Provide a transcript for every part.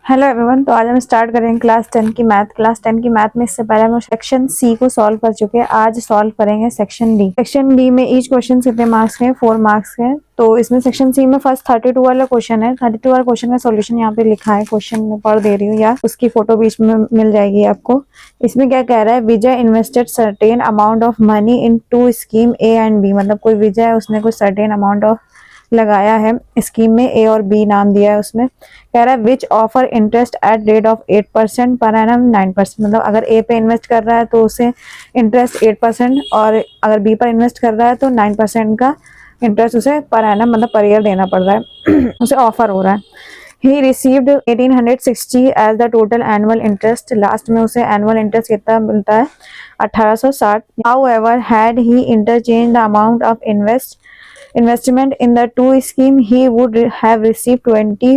Hello everyone. तो आज हम स्टार्ट करेंगे क्लास 10 की मैथ। क्लास 10 की मैथ में इससे पहले हम सेक्शन सी को सॉल्व कर चुके हैं। आज सॉल्व करेंगे सेक्शन डी। सेक्शन डी में ईच क्वेश्चन कितने मार्क्स के हैं? 4 मार्क्स के। तो इसमें सेक्शन सी में फर्स्ट 32 वाला क्वेश्चन है। 32 वाला क्वेश्चन का सॉल्यूशन यहाँ पे लिखा है, क्वेश्चन में पढ़ दे रही हूँ या उसकी फोटो बीच में मिल जाएगी आपको। इसमें क्या कह रहा है, Vijay invested certain amount of money in two scheme A and B. मतलब कोई विजय है, उसने कोई सर्टेन अमाउंट ऑफ लगाया है स्कीम में, ए और बी नाम दिया है उसमें। कह रहा है which offer interest at rate of 8% per annum 9%। मतलब अगर ए पे इन्वेस्ट कर रहा है तो उसे इंटरेस्ट 8% और अगर बी पर इन्वेस्ट कर रहा है तो 9% का इंटरेस्ट उसे पर एनम मतलब पर ईयर देना पड़ रहा है उसे ऑफर हो रहा है। He received 1860 as the total annual interest. Last में उसे एनुअल इंटरेस्ट कितना मिलता है? 1860। However had he interchange the amount of investment in the two scheme, he would have received 20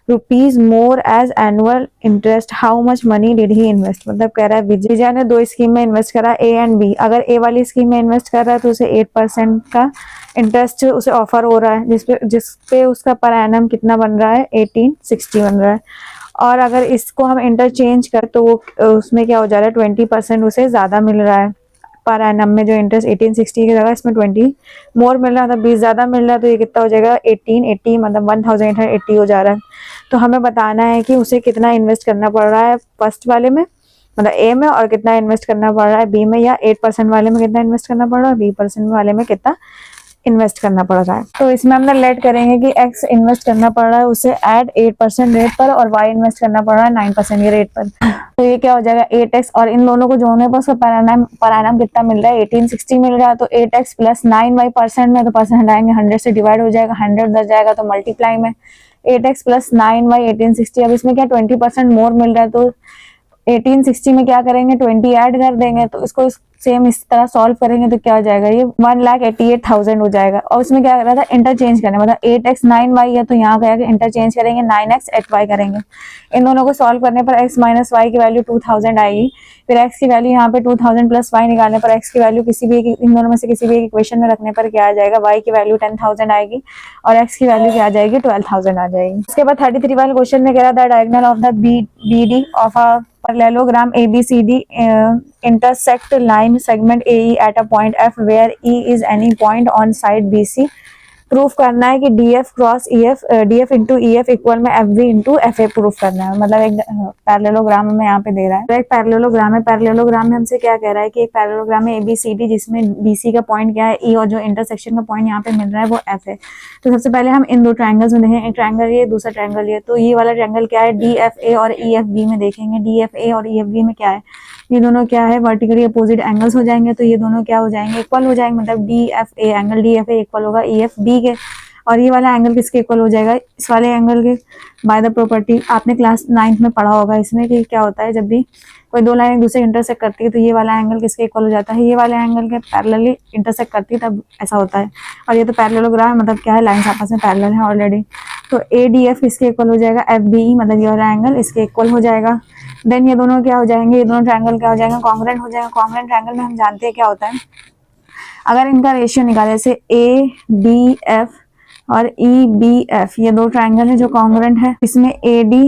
rupees more as annual interest. How much money did he invest? मतलब कह रहा है विजय ने दो स्कीम में इन्वेस्ट करा, ए एंड बी। अगर ए वाली स्कीम में इन्वेस्ट कर रहा है तो उसे 8% का इंटरेस्ट उसे ऑफर हो रहा है, जिसपे उसका पर एनम कितना बन रहा है? 1860 बन रहा है। और अगर इसको हम इंटरचेंज कर तो उसमें क्या हो जा रहा है? 20% उसे ज्यादा मिल रहा है पर एनम में। जो इंटरेस्ट 1860 की जगह इसमें 20 मोर मिल रहा है, मतलब 20 ज्यादा मिल रहा है। तो ये कितना हो जाएगा? 1880 मतलब 1880 हो जा रहा है। तो हमें बताना है कि उसे कितना इन्वेस्ट करना पड़ रहा है फर्स्ट वाले में, मतलब ए में, और कितना इन्वेस्ट करना पड़ रहा है बी में, या 8% वाले में कितना इन्वेस्ट करना पड़ रहा है, बी% वाले में कितना इन्वेस्ट करना पड़ रहा है। तो इसमें हम लेट करेंगे कि x इन्वेस्ट करना पड़ रहा है उसे एट 8% रेट पर, और y इन्वेस्ट करना पड़ रहा है 9% ये रेट पर। तो ये क्या हो जाएगा? 8x, और इन दोनों को जोड़ने पर उसका पर एनम कितना मिल रहा है? 1860 मिल रहा है। तो 8x प्लस 9y परसेंट में, तो परसेंट हटाएंगे 100 से डिवाइड हो जाएगा, 100 उधर जाएगा तो मल्टीप्लाई में 8x प्लस 9y 1860। अब इसमें क्या 20% मोर मिल रहा है, तो 1860 में क्या करेंगे? 20 ऐड कर देंगे। तो इसको सेम इस तरह सॉल्व करेंगे तो क्या हो जाएगा? ये 1,88,000 हो जाएगा। और उसमें क्या कर रहा था? इंटरचेंज करने, मतलब 8x 9y है तो यहाँ क्या इंटरचेंज करेंगे, 9x 8y करेंगे। इन दोनों को सॉल्व करने पर x माइनस वाई की वैल्यू 2000 आएगी। फिर x की वैल्यू यहाँ पे 2000 प्लस y निकालने पर x की वैल्यू किसी भी इन दोनों में से किसी भी एक इक्वेशन में रखने पर क्या आ जाएगा? y की वैल्यू 10,000 आएगी और x की वैल्यू क्या आ जाएगी? 12,000 आ जाएगी। उसके बाद 33 वाले क्वेश्चन में कह रहा था diagonal of the BD of a parallelogram ABCD intersect line segment AE at a point F where E is any point on side BC। Proof करना है कि DF cross EF DF into EF equal में FB into FA proof करना है। मतलब एक parallelogram में यहाँ पे दे रहा है। तो एक पैरेललोग्राम है, पैरेललोग्राम में हमसे क्या कह रहा है कि एक पैरेललोग्राम है ABCD जिसमें BC का पॉइंट क्या है E, और जो इंटरसेक्शन का पॉइंट यहाँ पे मिल रहा है वो F है। तो सबसे पहले हम इन दो ट्रायंगल्स में देखेंगे, एक ट्रायंगल ये, दूसरा ट्रायंगल ये। तो ये वाला ट्रायंगल क्या है? DFA और EFB में देखेंगे। DFA और EFB में क्या है? ये दोनों क्या है? वर्टिकली अपोजिट एंगल्स हो जाएंगे। तो ये दोनों क्या हो जाएंगे? इक्वल हो जाएंगे। मतलब DFA एंगल DFA इक्वल होगा EFB के। और ये वाला एंगल किसके इक्वल हो जाएगा? इस वाले एंगल के। बाय द प्रॉपर्टी आपने क्लास 9th में पढ़ा होगा इसमें कि क्या होता है, जब भी कोई दो लाइन एक दूसरे इंटरसेक्ट करती है तो ये वाला एंगल किसके इक्वल हो जाता है? ये वाले एंगल के पैरेलली इंटरसेक्ट करती है तब ऐसा होता है। और ये तो पैरेललोग्राम मतलब क्या है? लाइंस आपस में पैरेलल है ऑलरेडी। तो ADF किसके इक्वल हो जाएगा? FBE मतलब ये वाला एंगल इसके इक्वल हो जाएगा। देन ये दोनों क्या हो जाएंगे? ये दोनों ट्रायंगल क्या हो जाएंगे? कॉन्ग्रुएंट हो जाएगा। कॉन्ग्रुएंट ट्रायंगल में हम जानते हैं क्या होता है, अगर इनका रेशियो निकाले, जैसे ADF और EBF, ये दो ट्रायंगल है जो कॉन्ग्रुएंट है। इसमें AD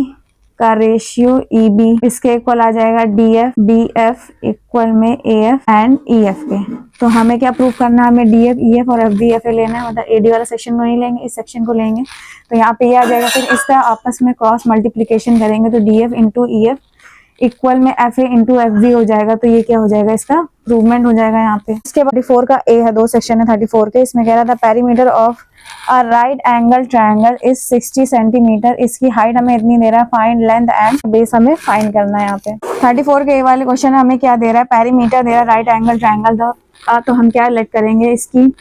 का रेशियो EB इसके इक्वल आ जाएगा DF BF इक्वल में AF एंड EF के। तो हमें क्या प्रूफ करना है? हमें DF EF और FB FA लेना है। मतलब AD वाला सेक्शन को नहीं लेंगे, इस सेक्शन को लेंगे। तो यहाँ पे ये आ जाएगा। फिर इसका आपस में क्रॉस मल्टीप्लीकेशन करेंगे तो DF इंटू EF इक्वल में FA इंटू FB हो जाएगा। तो ये क्या हो जाएगा? इसका प्रूवमेंट हो जाएगा यहाँ पे। इसके बाद 34 का A है, दो सेक्शन है 34 के। इसमें कह रहा था perimeter of a right angle triangle is 60 centimetre. इसकी हाइट हमें इतनी दे रहा है, फाइंड लेंथ एंड बेस हमें फाइंड करना है यहाँ पे। 34 के A वाले क्वेश्चन में हमें क्या दे रहा है? पेरीमीटर दे रहा है राइट एंगल ट्रायंगल। तो हम क्या लेट करेंगे? इसकी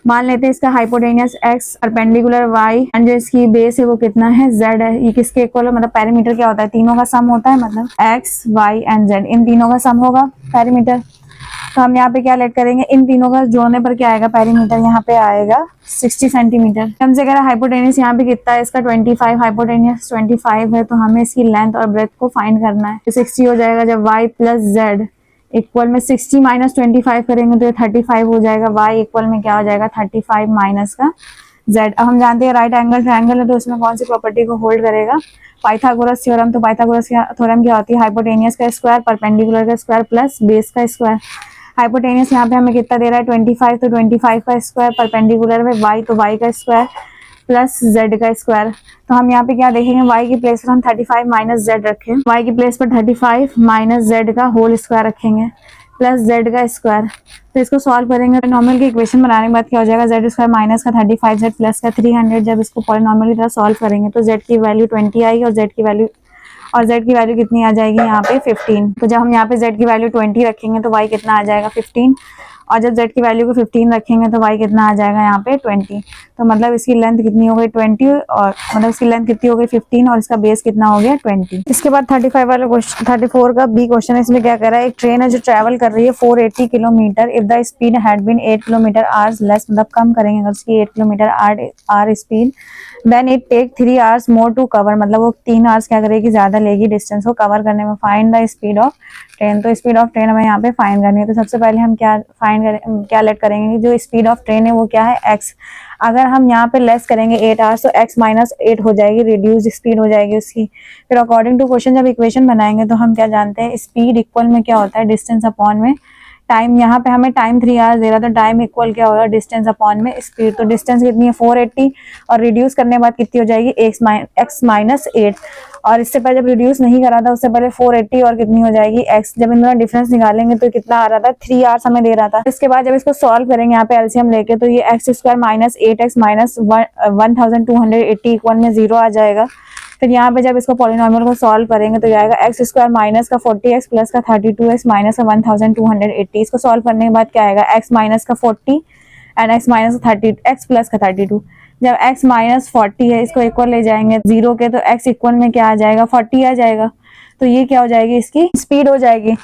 मान लेते हैं इसका hypotenuse x perpendicular y and जो इसकी बेस है वो कितना है? z है। ये किसके इक्वल है? मतलब पेरीमीटर क्या होता है? तीनों का सम होता है, मतलब x y एंड z इन तीनों का सम होगा पेरीमीटर। तो हम यहाँ पे क्या लेट करेंगे? इन तीनों का जोड़ने पर क्या आएगा? पेरीमीटर यहाँ पे आएगा 60 सेंटीमीटर। हमसे कह रहा है हाइपोटेनियस यहाँ पे कितना है? इसका 25, हाइपोटेनियस 25 है। तो हमें इसकी लेंथ और ब्रेथ को फाइंड करना है। तो 60 हो जाएगा जब y प्लस z इक्वल में 60 माइनस 25 करेंगे तो ये 35 हो जाएगा। y इक्वल में क्या हो जाएगा? 35 माइनस का z। अब हम जानते हैं राइट एंगल ट्रायंगल है तो उसमें कौन सी प्रॉपर्टी को होल्ड करेगा, पाइथागोरस थ्योरम। तो पाइथागोरस थ्योरम क्या होती है, हाइपोटेनियस का स्क्वायर, परपेंडिकुलर का स्क्वायर प्लस बेस का स्क्वायर। हाइपोटेनियस यहाँ पे हमें कितना दे रहा है 25, तो 25 का स्क्वायर, परपेंडिकुलर में y तो y का स्क्वायर प्लस z का स्क्वायर। तो हम यहाँ पे क्या देखेंगे, y की प्लेस पर हम 35 माइनस z रखें, y की प्लेस पर 35 माइनस z का होल स्क्वायर रखेंगे प्लस z का स्क्वायर। तो इसको सॉल्व करेंगे तो पॉलिनॉमियल की इक्वेशन बनाने के बाद क्या हो जाएगा, z स्क्वायर माइनस का 35 z प्लस का 300। जब इसको पॉलिनॉमियल की तरह सॉल्व करेंगे तो z की वैल्यू 20 आएगी और z की वैल्यू कितनी आ जाएगी यहाँ पे 15। तो जब हम यहाँ पे z की वैल्यू 20 रखेंगे तो y कितना आ जाएगा 15, और जब z की वैल्यू को 15 रखेंगे तो y कितना आ जाएगा यहाँ पे 20। तो मतलब इसकी लेंथ कितनी हो गई 20, और मतलब इसकी लेंथ कितनी हो गई 15 और इसका बेस कितना हो गया 20। इसके बाद 35 वाला क्वेश्चन, 34 का बी क्वेश्चन है। इसमें क्या कह रहा है, एक ट्रेन है जो ट्रैवल कर रही है 480 kilometre, if the speed had been 8 kilometre hours less, मतलब कम करेंगे अगर उसकी 8 किलोमीटर आर speed, then it take 3 hours more to cover, मतलब वो 3 आवर्स क्या करेगी, ज्यादा लेगी डिस्टेंस को कवर करने में। Find the speed of train. तो स्पीड ऑफ ट्रेन हमें यहाँ पे फाइंड करनी है। तो सबसे पहले हम क्या लेट करेंगे, जो स्पीड ऑफ ट्रेन है वो क्या है x। अगर हम यहाँ पे लेस करेंगे 8 आवर्स तो x माइनस 8 हो जाएगी, रिड्यूस स्पीड हो जाएगी उसकी। फिर अकॉर्डिंग टू क्वेश्चन जब इक्वेशन बनाएंगे तो हम क्या जानते हैं, स्पीड इक्वल में क्या होता है, डिस्टेंस अपॉन में टाइम। यहाँ पे हमें टाइम 3 आवर्स दे रहा तो टाइम इक्वल क्या होगा, डिस्टेंस अपॉन में स्पीड। तो डिस्टेंस कितनी है 480 और रिड्यूस करने के बाद कितनी हो जाएगी x माइनस 8। और इससे पहले जब रिड्यूस नहीं करा था उससे पहले 480 और कितनी हो जाएगी x। जब इन दोनों डिफरेंस निकालेंगे तो कितना आ रहा था 3 आवर्स हमें दे रहा था। इसके बाद जब इसको सॉल्व करेंगे यहाँ पे एलसीएम लेके तो ये x square minus 8x minus 1280 equal में 0 आ जाएगा। फिर यहाँ पे जब इसको पॉलिनॉमियल को सॉल्व करेंगे तो आएगा एक्स स्क्वायर माइनस का 40x प्लस का 32x माइनस का 1280। इसको सॉल्व करने के बाद क्या आएगा, x माइनस का 40 एंड x माइनस का 30 x प्लस का 32। जब x माइनस 40 है इसको इक्वल ले जाएंगे 0 के तो x इक्वल में क्या आ जाएगा 40 आ जाएगा। तो ये क्या हो जाएगी, इसकी स्पीड हो जाएगी।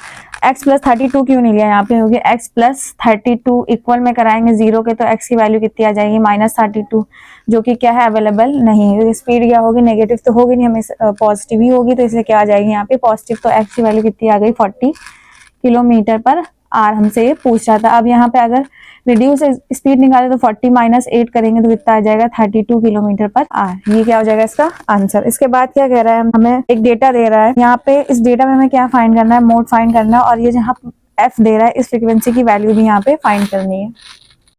x प्लस 32 क्यों नहीं लिया, यहाँ पे होगी x प्लस 32 इक्वल में कराएंगे 0 के तो x की वैल्यू कितनी आ जाएगी माइनस 32, जो कि क्या है अवेलेबल नहीं है। स्पीड क्या होगी, नेगेटिव तो होगी नहीं, हमें पॉजिटिव ही होगी, तो इसलिए क्या आ जाएगी यहाँ पे पॉजिटिव। तो x की वैल्यू कितनी आ गई 40 किलोमीटर पर आर, हमसे ये पूछ रहा था। अब यहाँ पे अगर रिड्यूस स्पीड निकाले तो 40 माइनस 8 करेंगे तो कितना आ जाएगा 32 किलोमीटर पर आर। ये क्या हो जाएगा इसका आंसर। इसके बाद क्या कह रहा है, हमें एक डेटा दे रहा है, यहाँ पे इस डेटा में हमें क्या फाइंड करना है, मोड फाइंड करना है, और ये जहाँ एफ दे रहा है इस फ्रीक्वेंसी की वैल्यू भी यहाँ पे फाइंड करनी है।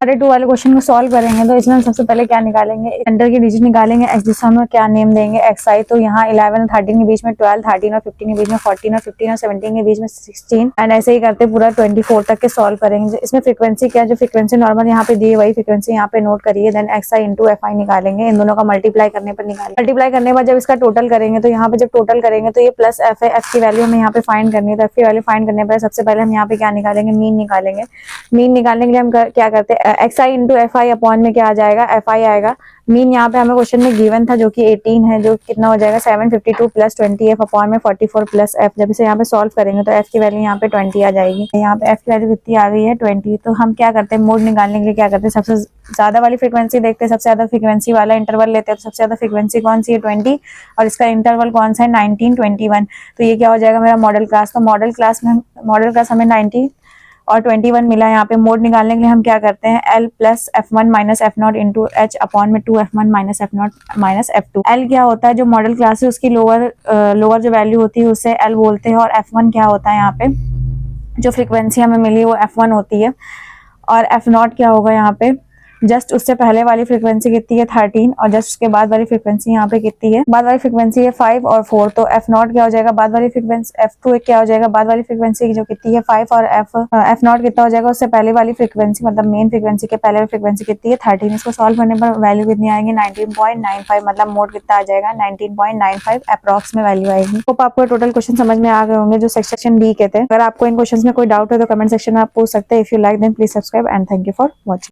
2 वाले क्वेश्चन को सॉल्व करेंगे तो इसमें हम सबसे पहले क्या निकालेंगे, सेंटर की डिजिट निकालेंगे, एक्स दिशा में क्या नेम देंगे xi। तो यहाँ 11 और 13 के बीच में 12, 13 और 15 के बीच में 14 और 15 और 17 के बीच में 16, एंड ऐसे ही करते पूरा 24 तक के सॉल्व करेंगे। इसमें फ्रीक्वेंसी क्या, जो फ्रीक्वेंसी नॉर्मल यहाँ पे दी है वही फ्रीक्वेंसी यहाँ पे नोट करिए, देन xi इंटू fi निकालेंगे, इन दोनों का मल्टीप्लाई करने पर निकालेंगे। मल्टीप्लाई करने के बाद जब इसका टोटल करेंगे तो यहाँ पे जब टोटल करेंगे तो ये प्लस f है, f की वैल्यू हमें यहाँ पे फाइंड करनी है। तो f की वैल्यू फाइंड करने पर सबसे पहले हम यहाँ पे क्या निकालेंगे, मीन निकालेंगे। मीन निकालने के लिए हम क्या करते हैं, xi इंटू fi अपॉन में क्या आ जाएगा fi आएगा। मीन यहाँ पे हमें क्वेश्चन में गिवन था जो कि 18 है, जो कितना हो जाएगा 752 प्लस 20f अपॉन में 44 प्लस f। जब इसे यहाँ पे सॉल्व करेंगे तो f की वैल्यू यहाँ पे 20 आ जाएगी। यहाँ पे f की वैल्यू कितनी आ गई है 20। तो हम क्या करते हैं, मोड निकालने के लिए क्या करते हैं, सबसे ज्यादा वाली फ्रीक्वेंसी देखते हैं, सबसे ज्यादा फ्रीक्वेंसी वाला इंटरवल लेते हैं। तो सबसे ज्यादा फ्रीक्वेंसी कौन सी है 20, और इसका इंटरवल कौन सा है 19, 21। तो ये क्या हो जाएगा मेरा मॉडल क्लास। तो मॉडल क्लास हमें 19 और 21 मिला। यहाँ पे मोड निकालने के लिए हम क्या करते हैं, L plus F1 minus F0 into H upon में 2F1 minus F0 minus F2। L क्या होता है, जो मॉडल क्लास है उसकी लोअर जो वैल्यू होती है उसे L बोलते हैं, और F1 क्या होता है, यहाँ पे जो फ्रीक्वेंसी हमें मिली वो F1 होती है, और F0 क्या होगा, यहाँ पे जस्ट उससे पहले वाली फ्रीक्वेंसी कितनी है 13, और जस्ट उसके बाद वाली फ्रीक्वेंसी यहाँ पे कितनी है, बाद वाली फ्रीक्वेंसी है 5 और 4। तो F0 क्या हो जाएगा, बाद वाली फ्रीक्वेंसी, F2 क्या हो जाएगा, बाद वाली फ्रीक्वेंसी जो कितनी है 5, और F0 कितना हो जाएगा उससे पहले वाली फ्रीक्वेंसी, मतलब मेन फ्रीक्वेंसी के पहले वाली फ्रीक्वेंसी कितनी है 13। इसको सॉल्व करने पर वैल्यू कितनी आएगी 19.95, मतलब मोड कितना आ जाएगा 19.95 अप्रॉक्स में वैल्यू आएगी। होप आपको टोटल क्वेश्चन समझ में आ गए होंगे जो सेक्शन डी के थे। अगर आपको इन क्वेश्चन में कोई डाउट है तो कमेंट सेक्शन में आप पूछ सकते हैं। If you like then please subscribe and thank you for watching.